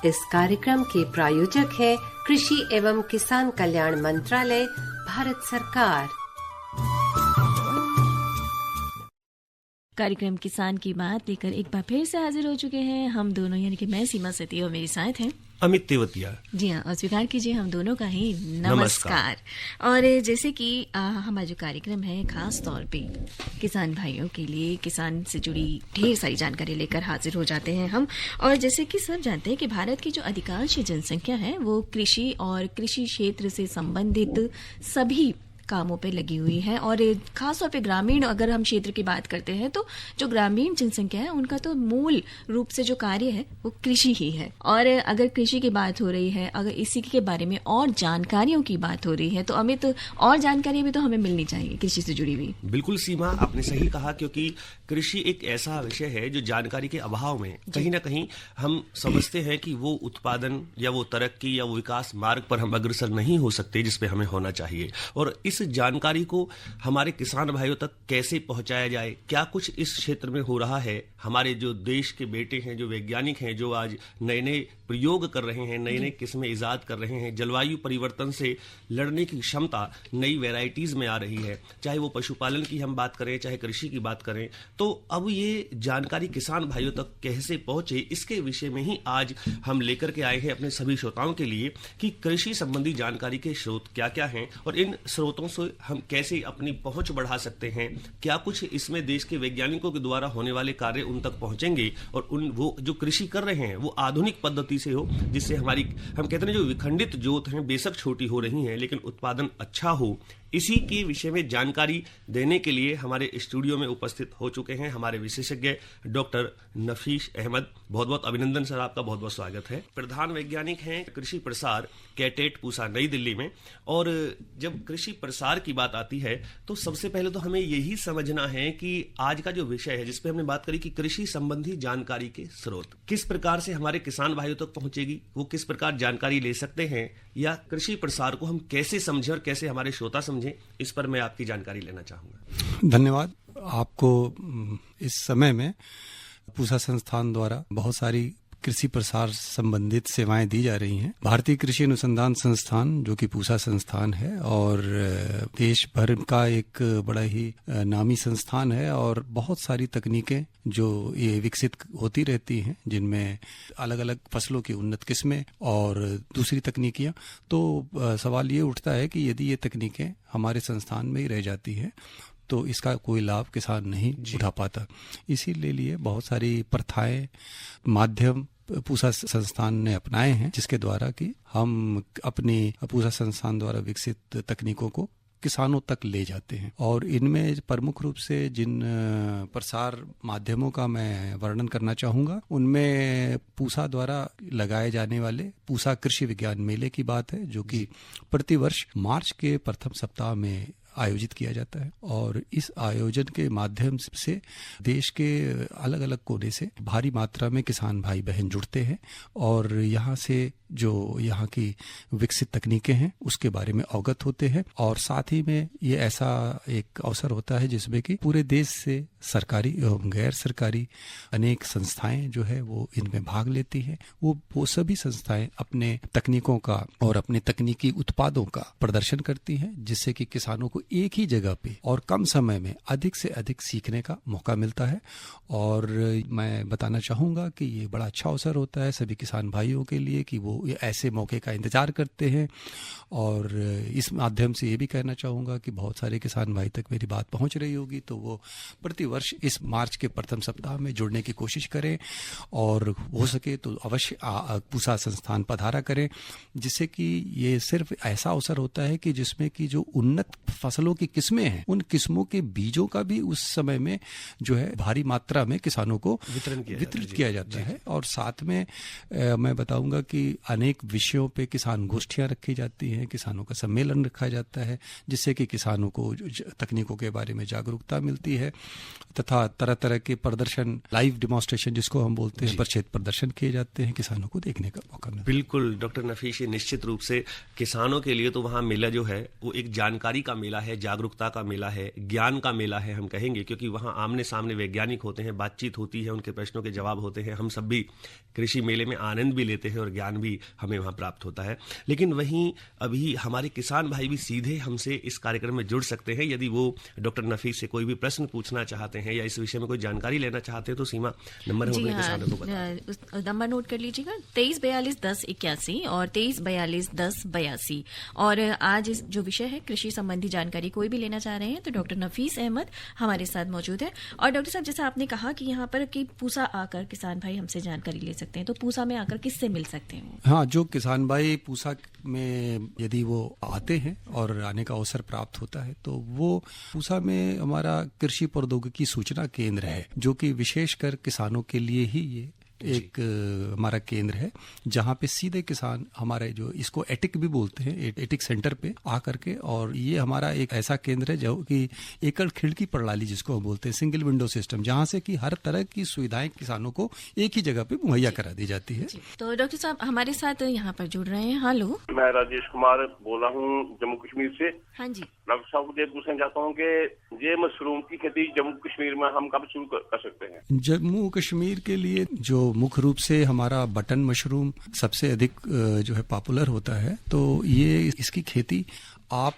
इस कार्यक्रम के प्रायोजक है कृषि एवं किसान कल्याण मंत्रालय, भारत सरकार। कार्यक्रम किसान की बात लेकर एक बार फिर से हाजिर हो चुके हैं हम दोनों, यानी कि मैं सीमा सती और मेरे साथ हैं अमित तेवतिया। जी हाँ, और स्वीकार कीजिए हम दोनों का ही नमस्कार। और जैसे कि हमारा जो कार्यक्रम है खास तौर पे किसान भाइयों के लिए, किसान से जुड़ी ढेर सारी जानकारी लेकर हाजिर हो जाते हैं हम। और जैसे कि सब जानते हैं कि भारत की जो अधिकांश जनसंख्या है वो कृषि और कृषि क्षेत्र से संबंधित सभी कामों पे लगी हुई है। और खासतौर पे ग्रामीण अगर हम क्षेत्र की बात करते हैं तो जो ग्रामीण जनसंख्या है उनका तो मूल रूप से जो कार्य है वो कृषि ही है। और अगर कृषि की बात हो रही है, अगर इसी के बारे में और जानकारियों की बात हो रही है तो अमित, और जानकारी भी तो हमें मिलनी चाहिए कृषि से जुड़ी हुई। बिल्कुल सीमा, आपने सही कहा, क्योंकि कृषि एक ऐसा विषय है जो जानकारी के अभाव में कहीं ना कहीं हम समझते हैं कि वो उत्पादन या वो तरक्की या वो विकास मार्ग पर हम अग्रसर नहीं हो सकते जिस पे हमें होना चाहिए। और इस जानकारी को हमारे किसान भाइयों तक कैसे पहुंचाया जाए, क्या कुछ इस क्षेत्र में हो रहा है, हमारे जो देश के बेटे हैं, जो वैज्ञानिक हैं, जो आज नए नए प्रयोग कर रहे हैं, नए नए किस्में इजाद कर रहे हैं, जलवायु परिवर्तन से लड़ने की क्षमता नई वैरायटीज में आ रही है, चाहे वो पशुपालन की हम बात करें, चाहे कृषि की बात करें, तो अब ये जानकारी किसान भाइयों तक कैसे पहुंचे, इसके विषय में ही आज हम लेकर के आए हैं अपने सभी श्रोताओं के लिए कि कृषि संबंधी जानकारी के स्रोत क्या क्या हैं और इन स्रोतों से हम कैसे अपनी पहुंच बढ़ा सकते हैं, क्या कुछ इसमें देश के वैज्ञानिकों के द्वारा होने वाले कार्य उन तक पहुंचेंगे और उन वो जो कृषि कर रहे हैं वो आधुनिक पद्धति से हो, जिससे हमारी, हम कहते हैं जो विखंडित जोत हैं बेशक छोटी हो रही हैं लेकिन उत्पादन अच्छा हो। इसी के विषय में जानकारी देने के लिए हमारे स्टूडियो में उपस्थित हो चुके हैं हमारे विशेषज्ञ डॉक्टर नफीस अहमद। बहुत बहुत अभिनंदन सर, आपका बहुत बहुत स्वागत है। प्रधान वैज्ञानिक हैं कृषि प्रसार कैटेट पूसा नई दिल्ली में। और जब कृषि प्रसार की बात आती है तो सबसे पहले तो हमें यही समझना है कि आज का जो विषय है जिसपे हमने बात करी कि कृषि संबंधी जानकारी के स्रोत किस प्रकार से हमारे किसान भाइयों तक पहुंचेगी, वो किस प्रकार जानकारी ले सकते हैं, या कृषि प्रसार को हम कैसे समझें और कैसे हमारे श्रोता समझें, इस पर मैं आपकी जानकारी लेना चाहूंगा। धन्यवाद आपको। इस समय में पूसा संस्थान द्वारा बहुत सारी कृषि प्रसार संबंधित सेवाएं दी जा रही हैं। भारतीय कृषि अनुसंधान संस्थान जो कि पूसा संस्थान है और देश भर का एक बड़ा ही नामी संस्थान है और बहुत सारी तकनीकें जो ये विकसित होती रहती हैं जिनमें अलग अलग फसलों की उन्नत किस्में और दूसरी तकनीकियां। तो सवाल ये उठता है कि यदि ये तकनीकें हमारे संस्थान में ही रह जाती हैं तो इसका कोई लाभ किसान नहीं उठा पाता। इसीलिए लिए बहुत सारी प्रथाएं, माध्यम पूसा संस्थान ने अपनाए हैं जिसके द्वारा कि हम अपनी पूसा संस्थान द्वारा विकसित तकनीकों को किसानों तक ले जाते हैं। और इनमें प्रमुख रूप से जिन प्रसार माध्यमों का मैं वर्णन करना चाहूँगा उनमें पूसा द्वारा लगाए जाने वाले पूसा कृषि विज्ञान मेले की बात है, जो कि प्रतिवर्ष मार्च के प्रथम सप्ताह में आयोजित किया जाता है। और इस आयोजन के माध्यम से देश के अलग अलग कोने से भारी मात्रा में किसान भाई बहन जुड़ते हैं और यहाँ से जो यहाँ की विकसित तकनीकें हैं उसके बारे में अवगत होते हैं। और साथ ही में ये ऐसा एक अवसर होता है जिसमें कि पूरे देश से सरकारी एवं गैर सरकारी अनेक संस्थाएं जो है वो इनमें भाग लेती हैं। वो सभी संस्थाएं अपने तकनीकों का और अपने तकनीकी उत्पादों का प्रदर्शन करती हैं, जिससे कि किसानों को एक ही जगह पे और कम समय में अधिक से अधिक सीखने का मौका मिलता है। और मैं बताना चाहूँगा कि ये बड़ा अच्छा अवसर होता है सभी किसान भाइयों के लिए कि वो ऐसे मौके का इंतजार करते हैं। और इस माध्यम से ये भी कहना चाहूँगा कि बहुत सारे किसान भाई तक मेरी बात पहुँच रही होगी तो वो प्रतिवर्ष इस मार्च के प्रथम सप्ताह में जुड़ने की कोशिश करें और हो सके तो अवश्य पूसा संस्थान पधारा करें, जिससे कि ये सिर्फ ऐसा अवसर होता है कि जिसमें कि जो उन्नत फसलों की किस्में हैं उन किस्मों के बीजों का भी उस समय में जो है भारी मात्रा में किसानों को वितरित किया जाता है। और साथ में मैं बताऊंगा कि अनेक विषयों पे किसान गोष्ठियां रखी जाती हैं, किसानों का सम्मेलन रखा जाता है, जिससे कि किसानों को तकनीकों के बारे में जागरूकता मिलती है। तथा तरह तरह के प्रदर्शन, लाइव डिमॉन्स्ट्रेशन जिसको हम बोलते हैं, प्रक्षेत्र प्रदर्शन किए जाते हैं, किसानों को देखने का मौका मिलता है। बिल्कुल डॉक्टर नफीस, निश्चित रूप से किसानों के लिए तो वहाँ मेला जो है वो एक जानकारी का मेला है, जागरूकता का मेला है, ज्ञान का मेला है हम कहेंगे, क्योंकि वहाँ आमने सामने वैज्ञानिक होते हैं, बातचीत होती है, उनके प्रश्नों के जवाब होते हैं, हम सब भी कृषि मेले में आनंद भी लेते हैं और ज्ञान भी हमें वहाँ प्राप्त होता है। लेकिन वहीं अभी हमारे किसान भाई भी सीधे हमसे इस कार्यक्रम में जुड़ सकते हैं। यदि वो डॉक्टर नफीस से कोई भी प्रश्न पूछना चाहते हैं या इस विषय में कोई जानकारी लेना चाहते हैं तो सीमा नंबर हम अपने किसानों को बताएं। नंबर नोट कर लीजिएगा, 23421081 और 23421082। और आज जो विषय है कृषि संबंधी जानकारी कोई भी लेना चाह रहे हैं तो डॉक्टर नफीस अहमद हमारे साथ मौजूद है। और डॉक्टर साहब, जैसा आपने कहा कि यहाँ पर कि पूसा आकर किसान भाई हमसे जानकारी ले सकते हैं, तो पूसा में आकर किससे मिल सकते हैं? हाँ, जो किसान भाई पूसा में यदि वो आते हैं और आने का अवसर प्राप्त होता है तो वो पूसा में हमारा कृषि प्रौद्योगिकी सूचना केंद्र है, जो कि विशेषकर किसानों के लिए ही ये एक हमारा केंद्र है, जहाँ पे सीधे किसान हमारे जो इसको एटिक भी बोलते हैं, एटिक सेंटर पे आकर के, और ये हमारा एक ऐसा केंद्र है जो कि एकल खिड़की प्रणाली जिसको हम बोलते हैं, सिंगल विंडो सिस्टम, जहाँ से कि हर तरह की सुविधाएं किसानों को एक ही जगह पे मुहैया करा दी जाती है। तो डॉक्टर साहब हमारे साथ यहाँ पर जुड़ रहे हैं। हेलो, मैं राजेश कुमार बोल रहा हूँ जम्मू कश्मीर से। हाँ जी। डॉक्टर साहब को पूछना चाहता हूँ कि ये मशरूम की खेती जम्मू कश्मीर में हम कब शुरू कर सकते हैं? जम्मू कश्मीर के लिए जो मुख्य रूप से हमारा बटन मशरूम सबसे अधिक जो है पॉपुलर होता है, तो ये इसकी खेती आप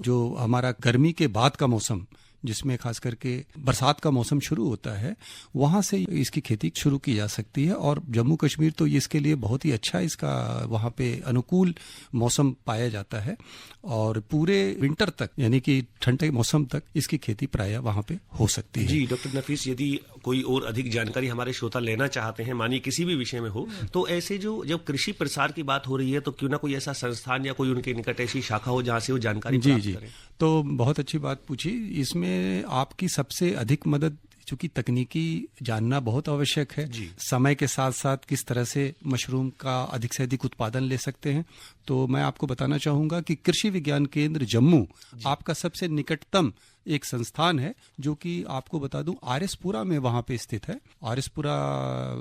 जो हमारा गर्मी के बाद का मौसम, जिसमें खास करके बरसात का मौसम शुरू होता है, वहां से इसकी खेती शुरू की जा सकती है। और जम्मू कश्मीर तो इसके लिए बहुत ही अच्छा इसका वहां पे अनुकूल मौसम पाया जाता है, और पूरे विंटर तक यानी कि ठंडे मौसम तक इसकी खेती प्रायः वहां पे हो सकती है। जी डॉक्टर नफीस, यदि कोई और अधिक जानकारी हमारे श्रोता लेना चाहते हैं, मानिए किसी भी विषय में हो, तो ऐसे जो जब कृषि प्रसार की बात हो रही है तो क्यों ना कोई ऐसा संस्थान या कोई उनके निकट ऐसी शाखा हो जहाँ से वो जानकारी प्राप्त करें। तो बहुत अच्छी बात पूछी। इसमें आपकी सबसे अधिक मदद, चूंकि तकनीकी जानना बहुत आवश्यक है, समय के साथ साथ किस तरह से मशरूम का अधिक से अधिक उत्पादन ले सकते हैं, तो मैं आपको बताना चाहूंगा कि कृषि विज्ञान केंद्र जम्मू आपका सबसे निकटतम एक संस्थान है, जो कि आपको बता दूं आरएसपुरा में वहां पे स्थित है। आरएसपुरा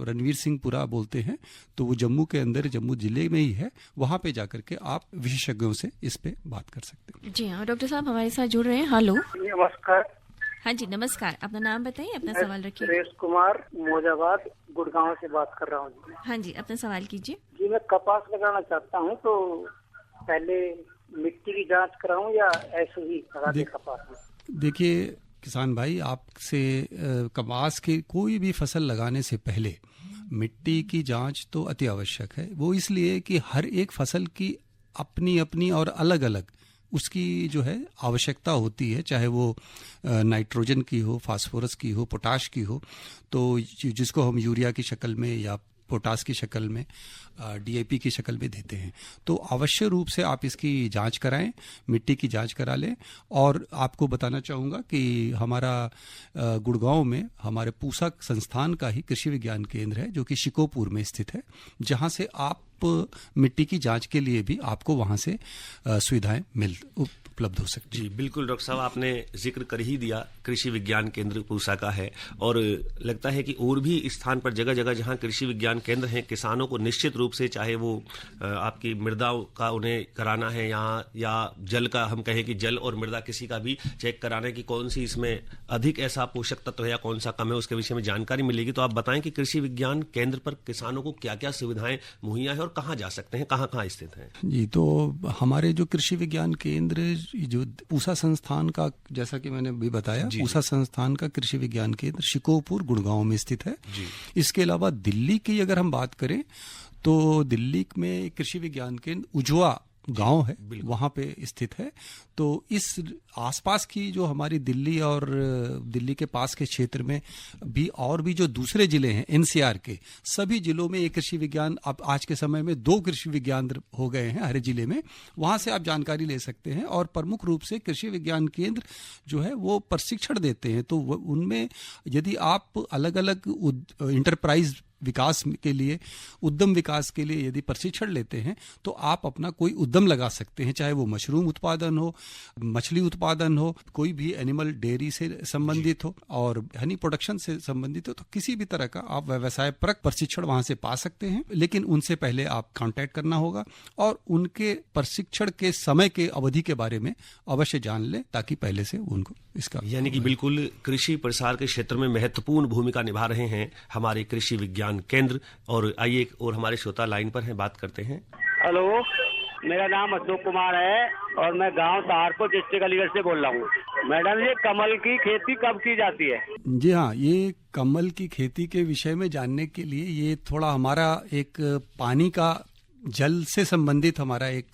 रणवीर सिंह पुरा बोलते हैं, तो वो जम्मू के अंदर, जम्मू जिले में ही है। वहां पे जाकर के आप विशेषज्ञों से इस पे बात कर सकते हैं। जी हाँ, डॉक्टर साहब हमारे साथ जुड़ रहे हैं। हेलो, नमस्कार। हाँ जी नमस्कार, अपना नाम बताइए, अपना सवाल रखिए। सुरेश कुमार, मोजाबाद, गुड़गांव से बात कर रहा हूँ। हाँ जी, अपना सवाल कीजिए। जी, मैं कपास लगाना चाहता हूँ, तो पहले मिट्टी की जांच कराऊं या ऐसे ही लगा दे कपास में? देखिए किसान भाई, आपसे कपास की कोई भी फसल लगाने से पहले मिट्टी की जांच तो अति आवश्यक है। वो इसलिए कि हर एक फसल की अपनी अपनी और अलग अलग उसकी जो है आवश्यकता होती है, चाहे वो नाइट्रोजन की हो, फास्फोरस की हो, पोटाश की हो, तो जिसको हम यूरिया की शक्ल में या पोटास की शक्ल में, डीएपी की शक्ल में देते हैं। तो अवश्य रूप से आप इसकी जांच कराएं, मिट्टी की जांच करा लें। और आपको बताना चाहूँगा कि हमारा गुड़गांव में हमारे पूसा संस्थान का ही कृषि विज्ञान केंद्र है, जो कि शिकोपुर में स्थित है, जहां से आप मिट्टी की जांच के लिए भी आपको वहां से सुविधाएं उपलब्ध हो सकती है। जी बिल्कुल डॉक्टर साहब, आपने जिक्र कर ही दिया, कृषि विज्ञान केंद्र पूसा का है, और लगता है कि और भी स्थान पर जगह जगह जहां कृषि विज्ञान केंद्र हैं, किसानों को निश्चित रूप से, चाहे वो आपकी मृदा का उन्हें कराना है यहाँ, या जल का, हम कहें कि जल और मृदा किसी का भी चेक कराना है कि कौन सी इसमें अधिक ऐसा पोषक तत्व है या कौन सा कम है, उसके विषय में जानकारी मिलेगी। तो आप बताएं कि कृषि विज्ञान केंद्र पर किसानों को क्या क्या सुविधाएं मुहैया है और कहाँ जा सकते हैं, कहाँ कहाँ स्थित हैं? जी, तो हमारे जो कृषि विज्ञान केंद्र, जो पूसा संस्थान का, जैसा कि मैंने भी बताया, पूसा संस्थान का कृषि विज्ञान केंद्र शिकोपुर गुड़गांव में स्थित है। इसके अलावा दिल्ली की अगर हम बात करें तो दिल्ली में कृषि विज्ञान केंद्र उजवा गांव है, वहां पे स्थित है। तो इस आसपास की जो हमारी दिल्ली और दिल्ली के पास के क्षेत्र में भी और भी जो दूसरे जिले हैं एनसीआर के, सभी जिलों में एक कृषि विज्ञान, अब आज के समय में 2 कृषि विज्ञान हो गए हैं हर जिले में। वहां से आप जानकारी ले सकते हैं, और प्रमुख रूप से कृषि विज्ञान केंद्र जो है वो प्रशिक्षण देते हैं। तो उनमें यदि आप अलग अलग इंटरप्राइज विकास के लिए, उद्यम विकास के लिए यदि प्रशिक्षण लेते हैं तो आप अपना कोई उद्यम लगा सकते हैं, चाहे वो मशरूम उत्पादन हो, मछली उत्पादन हो, कोई भी एनिमल डेयरी से संबंधित हो और हनी प्रोडक्शन से संबंधित हो, तो किसी भी तरह का आप व्यवसाय परक प्रशिक्षण वहां से पा सकते हैं। लेकिन उनसे पहले आप कांटेक्ट करना होगा और उनके प्रशिक्षण के समय के अवधि के बारे में अवश्य जान लें, ताकि पहले से उनको इसका, यानी कि बिल्कुल कृषि प्रसार के क्षेत्र में महत्वपूर्ण भूमिका निभा रहे हैं हमारे कृषि विज्ञान केंद्र। और आइए और हमारे श्रोता लाइन पर हैं, बात करते हैं। हेलो, मेरा नाम अशोक कुमार है और मैं गांव सहारपुर डिस्ट्रिक्ट अलीगढ़ से बोल रहा हूँ। मैडम, ये कमल की खेती कब की जाती है? जी हाँ, ये कमल की खेती के विषय में जानने के लिए ये थोड़ा हमारा एक पानी का, जल से संबंधित हमारा एक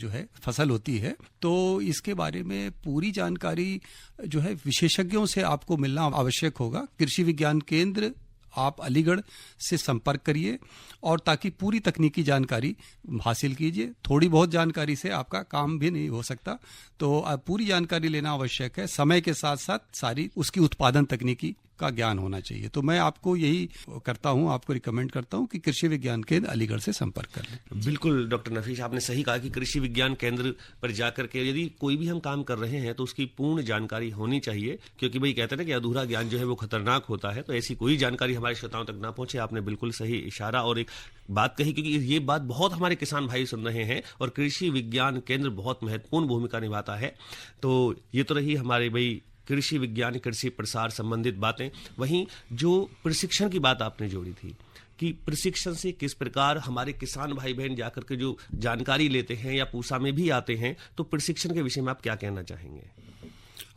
जो है फसल होती है, तो इसके बारे में पूरी जानकारी जो है विशेषज्ञों से आपको मिलना आवश्यक होगा। कृषि विज्ञान केंद्र आप अलीगढ़ से संपर्क करिए और ताकि पूरी तकनीकी जानकारी हासिल कीजिए। थोड़ी बहुत जानकारी से आपका काम भी नहीं हो सकता, तो पूरी जानकारी लेना आवश्यक है। समय के साथ साथ सारी उसकी उत्पादन तकनीकी का ज्ञान होना चाहिए। तो मैं आपको यही करता हूं, आपको रिकमेंड करता हूं कि कृषि विज्ञान केंद्र अलीगढ़ से संपर्क कर लें। बिल्कुल डॉक्टर नफीस, आपने सही कहा कि कृषि विज्ञान केंद्र पर जाकर के यदि कोई भी हम काम कर रहे हैं तो उसकी पूर्ण जानकारी होनी चाहिए, क्योंकि भाई कहते हैं ना कि अधूरा ज्ञान जो है वो खतरनाक होता है। तो ऐसी कोई जानकारी हमारे श्रोताओं तक ना पहुंचे। आपने बिल्कुल सही इशारा और एक बात कही, क्योंकि ये बात बहुत हमारे किसान भाई सुन रहे हैं और कृषि विज्ञान केंद्र बहुत महत्वपूर्ण भूमिका निभाता है। तो ये तो रही हमारे भाई कृषि विज्ञान, कृषि प्रसार संबंधित बातें। वहीं जो प्रशिक्षण की बात आपने जोड़ी थी कि प्रशिक्षण से किस प्रकार हमारे किसान भाई बहन जाकर के जो जानकारी लेते हैं या पूसा में भी आते हैं, तो प्रशिक्षण के विषय में आप क्या कहना चाहेंगे?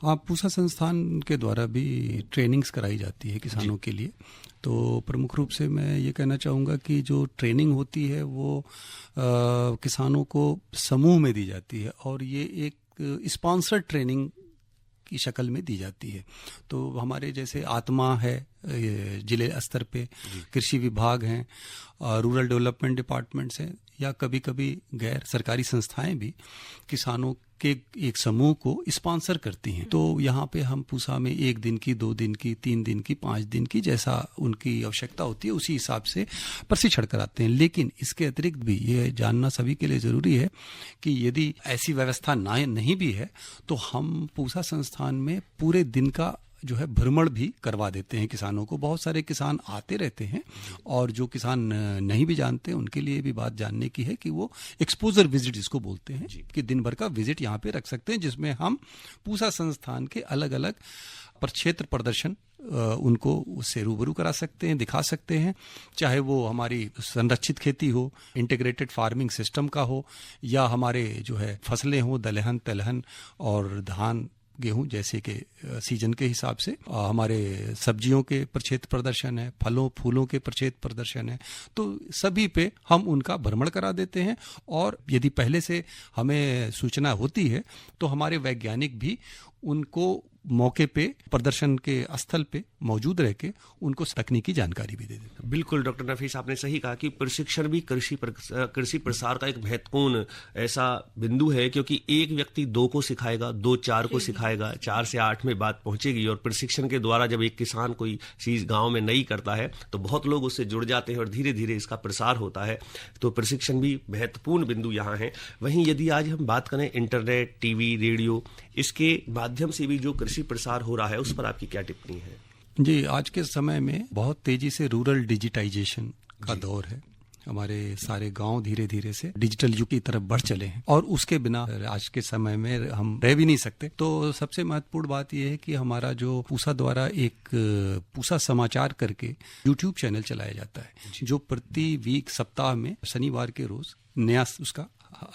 हाँ, पूसा संस्थान के द्वारा भी ट्रेनिंग्स कराई जाती है किसानों के लिए। तो प्रमुख रूप से मैं ये कहना चाहूँगा कि जो ट्रेनिंग होती है वो किसानों को समूह में दी जाती है और ये एक स्पॉन्सर्ड ट्रेनिंग की शक्ल में दी जाती है। तो हमारे जैसे आत्मा है जिले स्तर पे, कृषि विभाग हैं, रूरल डेवलपमेंट डिपार्टमेंट्स हैं, या कभी कभी गैर सरकारी संस्थाएं भी किसानों के एक समूह को स्पॉन्सर करती हैं। तो यहाँ पे हम पूसा में 1 दिन की, 2 दिन की, 3 दिन की, 5 दिन की, जैसा उनकी आवश्यकता होती है उसी हिसाब से प्रशिक्षण कराते हैं। लेकिन इसके अतिरिक्त भी ये जानना सभी के लिए जरूरी है कि यदि ऐसी व्यवस्था नहीं भी है तो हम पूसा संस्थान में पूरे दिन का जो है भ्रमण भी करवा देते हैं किसानों को। बहुत सारे किसान आते रहते हैं और जो किसान नहीं भी जानते उनके लिए भी बात जानने की है कि वो एक्सपोजर विजिट जिसको बोलते हैं कि दिन भर का विजिट यहाँ पे रख सकते हैं, जिसमें हम पूसा संस्थान के अलग अलग क्षेत्र प्रदर्शन उनको उससे रूबरू करा सकते हैं, दिखा सकते हैं। चाहे वो हमारी संरक्षित खेती हो, इंटीग्रेटेड फार्मिंग सिस्टम का हो, या हमारे जो है फसलें हो, दलहन, तिलहन और धान, गेहूं जैसे के सीजन के हिसाब से, हमारे सब्जियों के प्रक्षेत्र प्रदर्शन है, फलों फूलों के प्रक्षेत्र प्रदर्शन है। तो सभी पे हम उनका भ्रमण करा देते हैं और यदि पहले से हमें सूचना होती है तो हमारे वैज्ञानिक भी उनको मौके पे, प्रदर्शन के स्थल पे मौजूद रह के उनको तकनीकी जानकारी भी दे देते हैं। बिल्कुल डॉक्टर नफीस, आपने सही कहा कि प्रशिक्षण भी कृषि प्रसार का एक महत्वपूर्ण ऐसा बिंदु है, क्योंकि एक व्यक्ति 2 को सिखाएगा, 2 4 को सिखाएगा, 4 से 8 में बात पहुंचेगी। और प्रशिक्षण के द्वारा जब एक किसान कोई चीज गांव में नई करता है तो बहुत लोग उससे जुड़ जाते हैं और धीरे धीरे इसका प्रसार होता है। तो प्रशिक्षण भी महत्वपूर्ण बिंदु यहाँ है। वहीं यदि आज हम बात करें इंटरनेट, टीवी, रेडियो, इसके माध्यम से भी जो कृषि प्रसार हो रहा है, उस पर आपकी क्या टिप्पणी है? जी, आज के समय में बहुत तेजी से रूरल डिजिटाइजेशन का दौर है। हमारे सारे गांव धीरे धीरे से डिजिटल युग की तरफ बढ़ चले हैं और उसके बिना आज के समय में हम रह भी नहीं सकते। तो सबसे महत्वपूर्ण बात यह है कि हमारा जो पूसा द्वारा एक पूसा समाचार करके यूट्यूब चैनल चलाया जाता है, जो प्रति वीक, सप्ताह में शनिवार के रोज नया उसका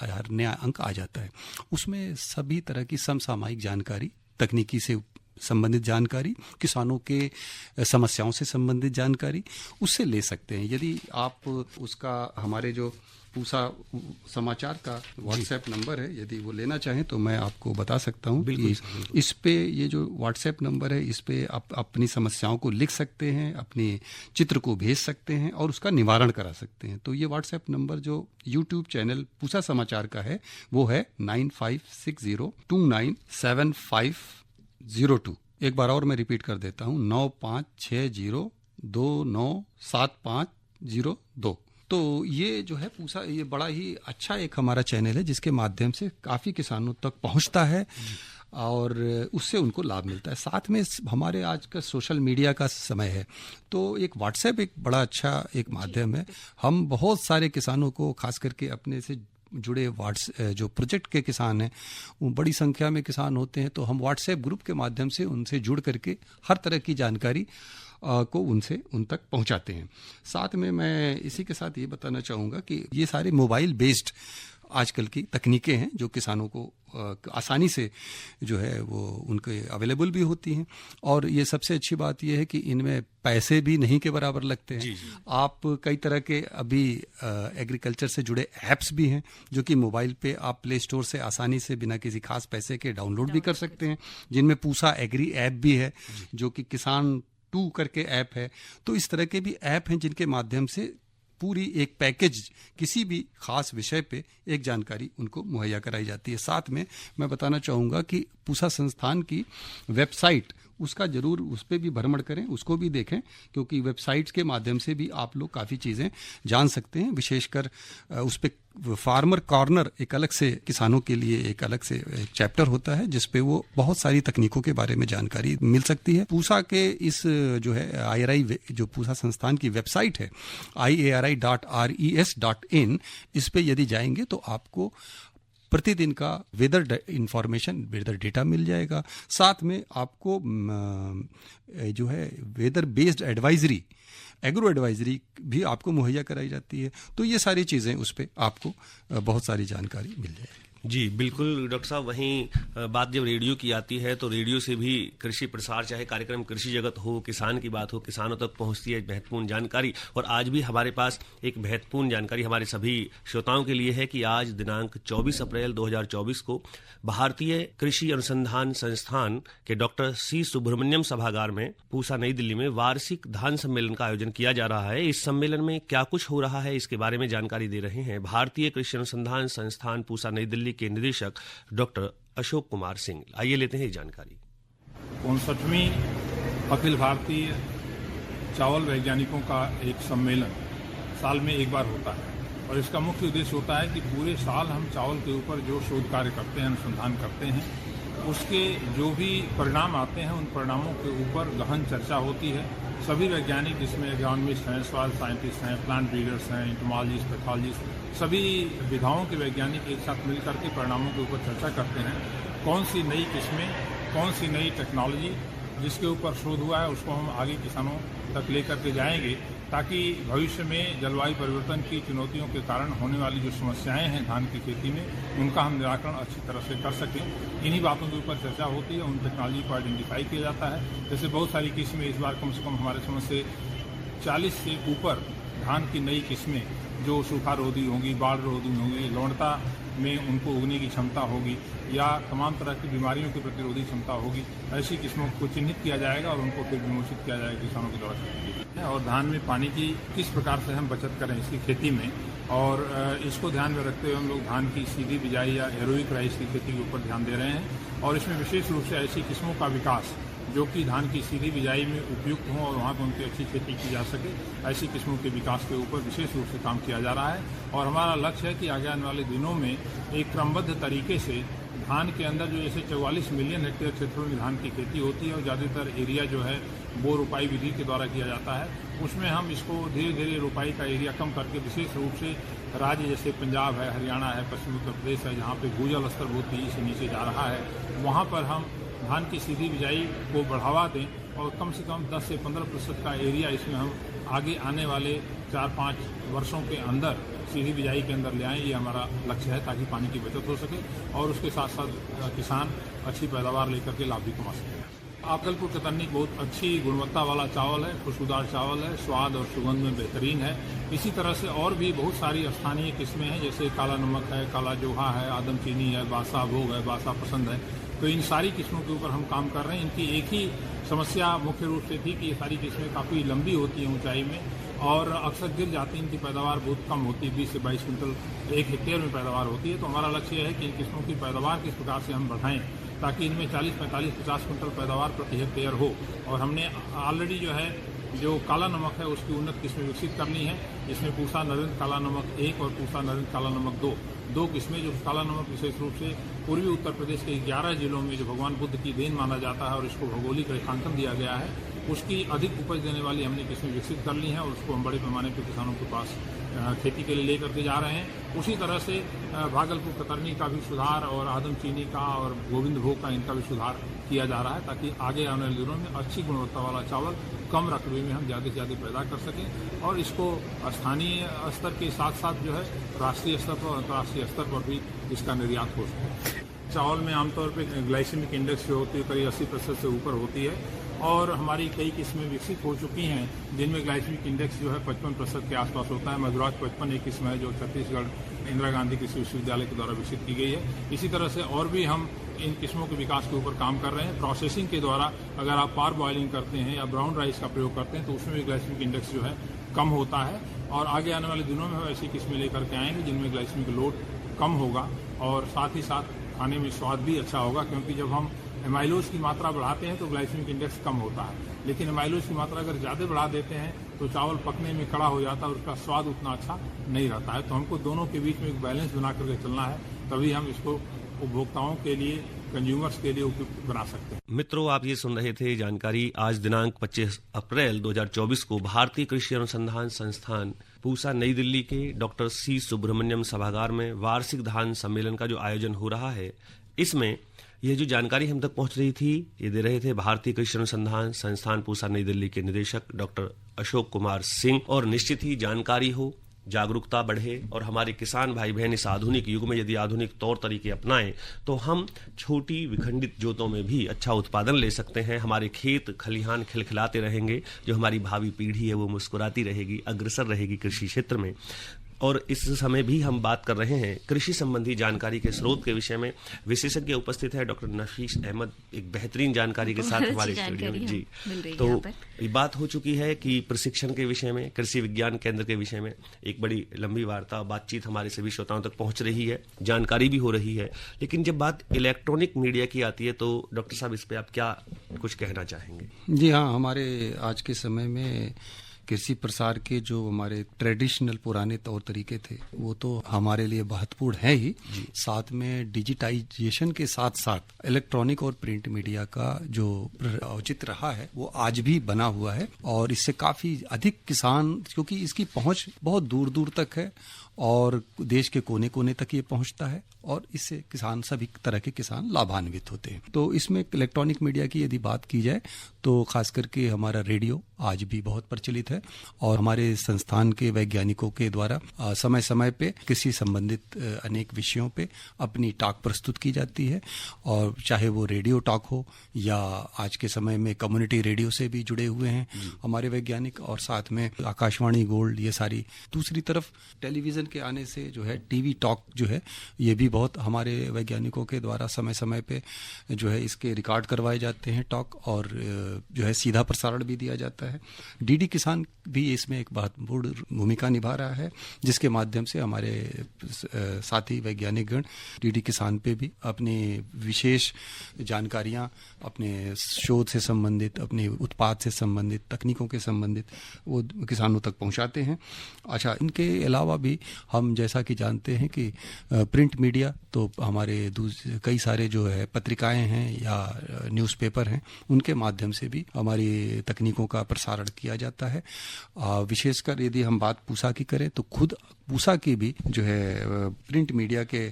हर नया अंक आ जाता है। उसमें सभी तरह की समसामयिक जानकारी, तकनीकी से संबंधित जानकारी, किसानों के समस्याओं से संबंधित जानकारी उससे ले सकते हैं। यदि आप उसका, हमारे जो पूसा समाचार का व्हाट्सएप नंबर है, यदि वो लेना चाहें तो मैं आपको बता सकता हूं कि इस पे, ये जो व्हाट्सएप नंबर है, इस पे आप अपनी समस्याओं को लिख सकते हैं, अपने चित्र को भेज सकते हैं और उसका निवारण करा सकते हैं। तो ये व्हाट्सएप नंबर जो यूट्यूब चैनल पूसा समाचार का है वो है 9560297502। एक बार और मैं रिपीट कर देता हूँ, 9560297502। 998-998-1002। तो ये जो है पूसा, ये बड़ा ही अच्छा एक हमारा चैनल है जिसके माध्यम से काफ़ी किसानों तक पहुंचता है और उससे उनको लाभ मिलता है। साथ में हमारे आज का सोशल मीडिया का समय है, तो एक व्हाट्सएप एक बड़ा अच्छा एक माध्यम है। हम बहुत सारे किसानों को, खास करके अपने से जुड़े जो प्रोजेक्ट के किसान हैं, वो बड़ी संख्या में किसान होते हैं, तो हम व्हाट्सएप ग्रुप के माध्यम से उनसे जुड़ करके हर तरह की जानकारी को उन तक पहुंचाते हैं। साथ में मैं इसी के साथ ये बताना चाहूँगा कि ये सारे मोबाइल बेस्ड आजकल की तकनीकें हैं जो किसानों को आसानी से जो है वो उनके अवेलेबल भी होती हैं, और ये सबसे अच्छी बात ये है कि इनमें पैसे भी नहीं के बराबर लगते हैं। जी। आप कई तरह के अभी एग्रीकल्चर से जुड़े ऐप्स भी हैं जो कि मोबाइल पे आप प्ले स्टोर से आसानी से बिना किसी खास पैसे के डाउनलोड भी कर सकते हैं, जिनमें पूसा एग्री ऐप भी है जो कि किसान 2 करके ऐप है। तो इस तरह के भी ऐप हैं जिनके माध्यम से पूरी एक पैकेज किसी भी खास विषय पे एक जानकारी उनको मुहैया कराई जाती है। साथ में मैं बताना चाहूँगा कि पूसा संस्थान की वेबसाइट, उसका जरूर उस पर भी भ्रमण करें, उसको भी देखें, क्योंकि वेबसाइट्स के माध्यम से भी आप लोग काफ़ी चीज़ें जान सकते हैं। विशेषकर उस पर फार्मर कॉर्नर एक अलग से किसानों के लिए एक अलग से एक चैप्टर होता है जिसपे वो बहुत सारी तकनीकों के बारे में जानकारी मिल सकती है। पूसा के इस जो है IRI जो पूसा संस्थान की वेबसाइट है iari.res.in, इस पे यदि जाएंगे तो आपको प्रतिदिन का वेदर इंफॉर्मेशन, वेदर डेटा मिल जाएगा। साथ में आपको जो है weather based advisory, agro advisory भी आपको मुहैया कराई जाती है। तो ये सारी चीज़ें उस पर आपको बहुत सारी जानकारी मिल जाएगी। जी बिल्कुल डॉक्टर साहब, वहीं बात जब रेडियो की आती है तो रेडियो से भी कृषि प्रसार, चाहे कार्यक्रम कृषि जगत हो, किसान की बात हो, किसानों तक पहुंचती है महत्वपूर्ण जानकारी। और आज भी हमारे पास एक महत्वपूर्ण जानकारी हमारे सभी श्रोताओं के लिए है कि आज दिनांक 24 अप्रैल 2024 को भारतीय कृषि अनुसंधान संस्थान के डॉक्टर सी सुब्रमण्यम सभागार में पूसा नई दिल्ली में वार्षिक धान सम्मेलन का आयोजन किया जा रहा है। इस सम्मेलन में क्या कुछ हो रहा है इसके बारे में जानकारी दे रहे हैं भारतीय कृषि अनुसंधान संस्थान पूसा नई दिल्ली के निदेशक डॉक्टर अशोक कुमार सिंह। आइए लेते हैं जानकारी। 59वीं अखिल भारतीय चावल वैज्ञानिकों का एक सम्मेलन साल में एक बार होता है, और इसका मुख्य उद्देश्य होता है कि पूरे साल हम चावल के ऊपर जो शोध कार्य करते हैं, अनुसंधान करते हैं, उसके जो भी परिणाम आते हैं उन परिणामों के ऊपर गहन चर्चा होती है। सभी वैज्ञानिक जिसमें एग्रोनॉमिस्ट हैं, सॉइल साइंटिस्ट हैं, प्लांट ब्रीडर्स हैं, एंटोमोलॉजिस्ट, पैथोलॉजिस्ट, सभी विधाओं के वैज्ञानिक एक साथ मिलकर के परिणामों के ऊपर चर्चा करते हैं। कौन सी नई किस्में, कौन सी नई टेक्नोलॉजी जिसके ऊपर शोध हुआ है उसको हम आगे किसानों तक लेकर के जाएंगे, ताकि भविष्य में जलवायु परिवर्तन की चुनौतियों के कारण होने वाली जो समस्याएं हैं धान की खेती में, उनका हम निराकरण अच्छी तरह से कर सकें। इन्हीं बातों के ऊपर चर्चा होती है, उन टेक्नोलॉजी को आइडेंटिफाई किया जाता है। जैसे बहुत सारी किस्में इस बार कम से कम हमारे समझ से 40 से ऊपर धान की नई किस्में जो सूखा रोधी होंगी, बाढ़ रोधी होंगी, लवणता में उनको उगने की क्षमता होगी, या तमाम तरह की बीमारियों की प्रतिरोधी क्षमता होगी, ऐसी किस्मों को चिन्हित किया जाएगा और उनको फिर विमोचित किया जाएगा किसानों के द्वारा। और धान में पानी की किस प्रकार से हम बचत करें इसकी खेती में, और इसको ध्यान में रखते हुए हम लोग धान की सीधी बिजाई या एरोइक राइस की खेती के ऊपर ध्यान दे रहे हैं। और इसमें विशेष रूप से ऐसी किस्मों का विकास जो कि धान की सीधी बिजाई में उपयुक्त हों और वहाँ पर उनकी अच्छी खेती की जा सके, ऐसी किस्मों के विकास के ऊपर विशेष रूप से काम किया जा रहा है। और हमारा लक्ष्य है कि आगे आने वाले दिनों में एक क्रमबद्ध तरीके से धान के अंदर जो जैसे 44 मिलियन हेक्टेयर क्षेत्रों में धान की खेती होती है और ज़्यादातर एरिया जो है बोर रोपाई विधि के द्वारा किया जाता है, उसमें हम इसको धीरे धीरे रोपाई का एरिया कम करके विशेष रूप से राज्य जैसे पंजाब है, हरियाणा है, पश्चिमी उत्तर प्रदेश है, जहाँ पे भूजल स्तर बहुत तेजी से नीचे जा रहा है, वहाँ पर हम धान की सीधी बिजाई को बढ़ावा दें और कम से कम 10 से 15% का एरिया इसमें हम आगे आने वाले 4-5 वर्षों के अंदर सीधी बिजाई के अंदर ले आएँ। ये हमारा लक्ष्य है, ताकि पानी की बचत हो सके और उसके साथ साथ किसान अच्छी पैदावार लेकर के लाभ भी कमा सके। अकलपुर कतरनी बहुत अच्छी गुणवत्ता वाला चावल है, खुशबूदार चावल है, स्वाद और सुगंध में बेहतरीन है। इसी तरह से और भी बहुत सारी स्थानीय किस्में हैं, जैसे काला नमक है, काला जोहा है, आदम चीनी है, बासा भोग है, बासा पसंद है। तो इन सारी किस्मों के ऊपर हम काम कर रहे हैं। इनकी एक ही समस्या मुख्य रूप से थी कि ये सारी किस्में काफ़ी लंबी होती हैं ऊंचाई में और अक्सर गिर जाती हैं, इनकी पैदावार बहुत कम होती है, 20 से 22 क्विंटल 1 हेक्टेयर में पैदावार होती है। तो हमारा लक्ष्य है कि इन किस्मों की पैदावार किस प्रकार से हम बढ़ाएं ताकि इनमें 40, 45, 50 क्विंटल पैदावार प्रति हेक्टेयर हो। और हमने ऑलरेडी जो है जो काला नमक है उसकी उन्नत किस्में विकसित करनी है। इसमें पूसा नरेंद्र काला नमक 1 और पूसा नरेंद्र काला नमक 2 किस्में, जो काला नमक विशेष रूप से पूर्वी उत्तर प्रदेश के 11 जिलों में जो भगवान बुद्ध की देन माना जाता है और इसको भौगोलिक रेखांकन दिया गया है, उसकी अधिक उपज देने वाली हमने किस्में विकसित कर ली हैं और उसको हम बड़े पैमाने पर किसानों के पास खेती के लिए लेकर के जा रहे हैं। उसी तरह से भागलपुर कतरनी का भी सुधार और आदम चीनी का और गोविंद भोग का इनका भी सुधार किया जा रहा है, ताकि आगे आने वाले दिनों में अच्छी गुणवत्ता वाला चावल कम रकबे में हम ज़्यादा से ज़्यादा पैदा कर सकें और इसको स्थानीय स्तर के साथ साथ जो है राष्ट्रीय स्तर पर और अंतर्राष्ट्रीय स्तर पर भी इसका निर्यात हो सके। चावल में आमतौर पर ग्लाइसेमिक इंडेक्स जो होती है करीब 80% से ऊपर होती है और हमारी कई किस्में विकसित हो चुकी हैं जिनमें ग्लाइसेमिक इंडेक्स जो है 55% के आसपास होता है। मधुराज 55 एक किस्म है जो छत्तीसगढ़ इंदिरा गांधी कृषि विश्वविद्यालय के द्वारा विकसित की गई है। इसी तरह से और भी हम इन किस्मों के विकास के ऊपर काम कर रहे हैं। प्रोसेसिंग के द्वारा अगर आप पार बॉयलिंग करते हैं या ब्राउन राइस का प्रयोग करते हैं तो उसमें भी ग्लाइसेमिक इंडेक्स जो है कम होता है और आगे आने वाले दिनों में हम ऐसी किस्में लेकर के आएंगे जिनमें ग्लाइसेमिक लोड कम होगा और साथ ही साथ खाने में स्वाद भी अच्छा होगा, क्योंकि जब हम एमाइलोज की मात्रा बढ़ाते हैं तो ग्लाइसेमिक इंडेक्स कम होता है, लेकिन एमाइलोज की मात्रा अगर ज़्यादा बढ़ा देते हैं तो चावल पकने में कड़ा हो जाता है और उसका स्वाद उतना अच्छा नहीं रहता है। तो हमको दोनों के बीच में एक बैलेंस बना करके चलना है, तभी हम इसको उपभोक्ताओं के लिए, कंज्यूमर्स के लिए उपयुक्त बना सकते हैं। मित्रों, आप ये सुन रहे थे जानकारी आज दिनांक 25 अप्रैल 2024 को भारतीय कृषि अनुसंधान संस्थान पूसा नई दिल्ली के डॉक्टर सी सुब्रमण्यम सभागार में वार्षिक धान सम्मेलन का जो आयोजन हो रहा है, इसमें यह जो जानकारी हम तक पहुंच रही थी ये दे रहे थे भारतीय कृषि अनुसंधान संस्थान पूसा नई दिल्ली के निदेशक डॉक्टर अशोक कुमार सिंह। और निश्चित ही जानकारी हो, जागरूकता बढ़े और हमारे किसान भाई बहन इस आधुनिक युग में यदि आधुनिक तौर तरीके अपनाएं तो हम छोटी विखंडित जोतों में भी अच्छा उत्पादन ले सकते हैं। हमारे खेत खलिहान खिलखिलाते रहेंगे, जो हमारी भावी पीढ़ी है वो मुस्कुराती रहेगी, अग्रसर रहेगी कृषि क्षेत्र में। और इस समय भी हम बात कर रहे हैं कृषि संबंधी जानकारी के स्रोत के विषय में। विशेषज्ञ उपस्थित है डॉक्टर नफीस अहमद, एक बेहतरीन जानकारी के साथ हमारे स्टूडियो में जी। तो ये बात हो चुकी है कि प्रशिक्षण के विषय में, कृषि विज्ञान केंद्र के विषय में एक बड़ी लंबी वार्ता बातचीत हमारे सभी श्रोताओं तक पहुंच रही है, जानकारी भी हो रही है। लेकिन जब बात इलेक्ट्रॉनिक मीडिया की आती है तो डॉक्टर साहब इस पर आप क्या कुछ कहना चाहेंगे? जी हाँ, हमारे आज के समय में कृषि प्रसार के जो हमारे ट्रेडिशनल पुराने तौर तरीके थे वो तो हमारे लिए महत्वपूर्ण है ही, साथ में डिजिटाइजेशन के साथ साथ इलेक्ट्रॉनिक और प्रिंट मीडिया का जो औचित्य रहा है वो आज भी बना हुआ है। और इससे काफी अधिक किसान, क्योंकि इसकी पहुंच बहुत दूर दूर तक है और देश के कोने कोने तक ये पहुंचता है और इससे किसान, सभी तरह के किसान लाभान्वित होते हैं। तो इसमें इलेक्ट्रॉनिक मीडिया की यदि बात की जाए तो खास करके हमारा रेडियो आज भी बहुत प्रचलित है और हमारे संस्थान के वैज्ञानिकों के द्वारा समय समय पे कृषि संबंधित अनेक विषयों पे अपनी टॉक प्रस्तुत की जाती है। और चाहे वो रेडियो टॉक हो या आज के समय में कम्युनिटी रेडियो से भी जुड़े हुए हैं हमारे वैज्ञानिक, और साथ में आकाशवाणी गोल्ड, ये सारी। दूसरी तरफ टेलीविजन के आने से जो है टीवी टॉक जो है ये भी बहुत हमारे वैज्ञानिकों के द्वारा समय समय पे जो है इसके रिकॉर्ड करवाए जाते हैं टॉक, और जो है सीधा प्रसारण भी दिया जाता है। डीडी किसान भी इसमें एक महत्वपूर्ण भूमिका निभा रहा है, जिसके माध्यम से हमारे साथी वैज्ञानिक गण डीडी किसान पे भी अपनी विशेष जानकारियां अपने शोध से संबंधित, अपने उत्पाद से संबंधित, तकनीकों के संबंधित वो किसानों तक पहुंचाते हैं। अच्छा, इनके अलावा भी हम जैसा कि जानते हैं कि प्रिंट मीडिया तो हमारे कई सारे जो है पत्रिकाएं हैं या न्यूज़पेपर हैं, उनके माध्यम से भी हमारी तकनीकों का प्रसारण किया जाता है। विशेषकर यदि हम बात पूसा की करें तो खुद पूसा की भी जो है प्रिंट मीडिया के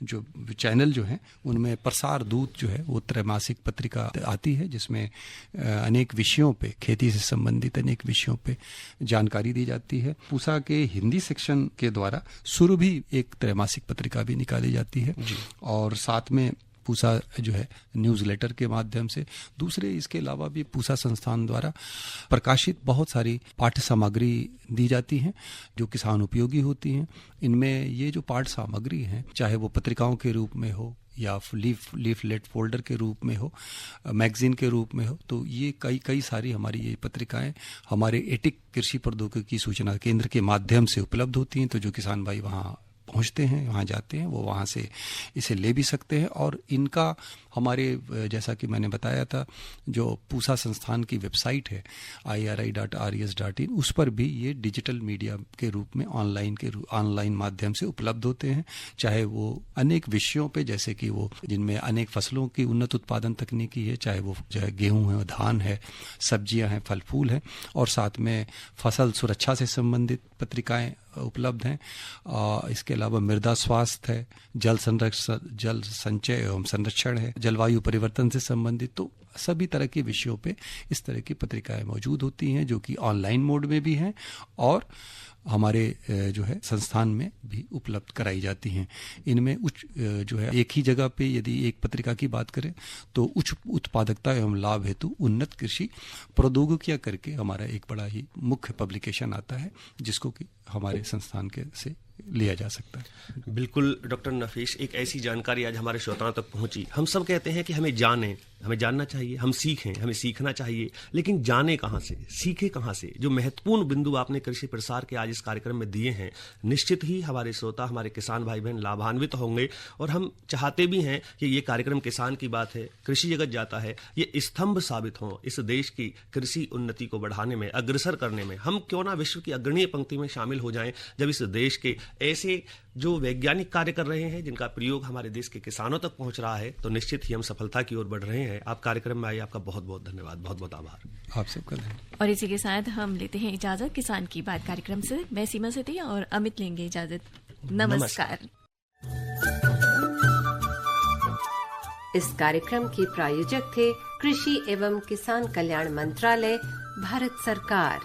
जो चैनल जो हैं उनमें प्रसार दूत जो है वो त्रैमासिक पत्रिका आती है, जिसमें अनेक विषयों पे, खेती से संबंधित अनेक विषयों पे जानकारी दी जाती है। पूसा के हिंदी सेक्शन के द्वारा सुरभि एक त्रैमासिक पत्रिका भी निकाली जाती है और साथ में पूसा जो है न्यूज़लेटर के माध्यम से। दूसरे इसके अलावा भी पूसा संस्थान द्वारा प्रकाशित बहुत सारी पाठ्य सामग्री दी जाती हैं जो किसान उपयोगी होती हैं। इनमें ये जो पाठ्य सामग्री हैं, चाहे वो पत्रिकाओं के रूप में हो या लीफलेट फोल्डर के रूप में हो, मैगजीन के रूप में हो, तो ये कई सारी हमारी ये पत्रिकाएं हमारे एटिक कृषि प्रौद्योगिकी सूचना केंद्र के माध्यम से उपलब्ध होती हैं। तो जो किसान भाई वहाँ पहुंचते हैं, वहाँ जाते हैं, वो वहाँ से इसे ले भी सकते हैं। और इनका हमारे जैसा कि मैंने बताया था, जो पूसा संस्थान की वेबसाइट है iri.res.in, उस पर भी ये डिजिटल मीडिया के रूप में ऑनलाइन माध्यम से उपलब्ध होते हैं। चाहे वो अनेक विषयों पे, जैसे कि वो जिनमें अनेक फसलों की उन्नत उत्पादन तकनीकी है, चाहे वो जो है गेहूं है, धान है, सब्जियां हैं, फल फूल हैं, और साथ में फसल सुरक्षा से संबंधित पत्रिकाएं उपलब्ध हैं। इसके अलावा मृदा स्वास्थ्य है, जल संचय एवं संरक्षण है, जलवायु परिवर्तन से संबंधित, तो सभी तरह के विषयों पे इस तरह की पत्रिकाएं मौजूद होती हैं, जो कि ऑनलाइन मोड में भी हैं और हमारे जो है संस्थान में भी उपलब्ध कराई जाती हैं। इनमें जो है एक ही जगह पे यदि एक पत्रिका की बात करें तो उच्च उत्पादकता एवं लाभ हेतु उन्नत कृषि प्रौद्योगिकियां करके हमारा एक बड़ा ही मुख्य पब्लिकेशन आता है, जिसको कि हमारे संस्थान के से लिया जा सकता है। बिल्कुल डॉक्टर नफीस, एक ऐसी जानकारी आज हमारे श्रोताओं तक पहुंची। हम सब कहते हैं कि हमें जानना चाहिए, हम सीखें, हमें सीखना चाहिए, लेकिन जाने कहाँ से, सीखे कहाँ से? जो महत्वपूर्ण बिंदु आपने कृषि प्रसार के आज इस कार्यक्रम में दिए हैं, निश्चित ही हमारे श्रोता, हमारे किसान भाई बहन लाभान्वित होंगे। और हम चाहते भी हैं कि ये कार्यक्रम किसान की बात है, कृषि जगत जाता है, ये स्तंभ साबित हो इस देश की कृषि उन्नति को बढ़ाने में, अग्रसर करने में। हम क्यों ना विश्व की अग्रणीय पंक्ति में शामिल हो जाएं, जब इस देश के ऐसे जो वैज्ञानिक कार्य कर रहे हैं, जिनका प्रयोग हमारे देश के किसानों तक पहुंच रहा है, तो निश्चित ही हम सफलता की ओर बढ़ रहे हैं। आप कार्यक्रम में आए, आपका बहुत बहुत धन्यवाद, बहुत बहुत आभार। आप सबका धन्यवाद। और इसी के साथ हम लेते हैं इजाजत किसान की बात कार्यक्रम से। मैं सीमा सेठी और अमित लेंगे इजाजत। नमस्कार। इस कार्यक्रम के प्रायोजक थे कृषि एवं किसान कल्याण मंत्रालय, भारत सरकार।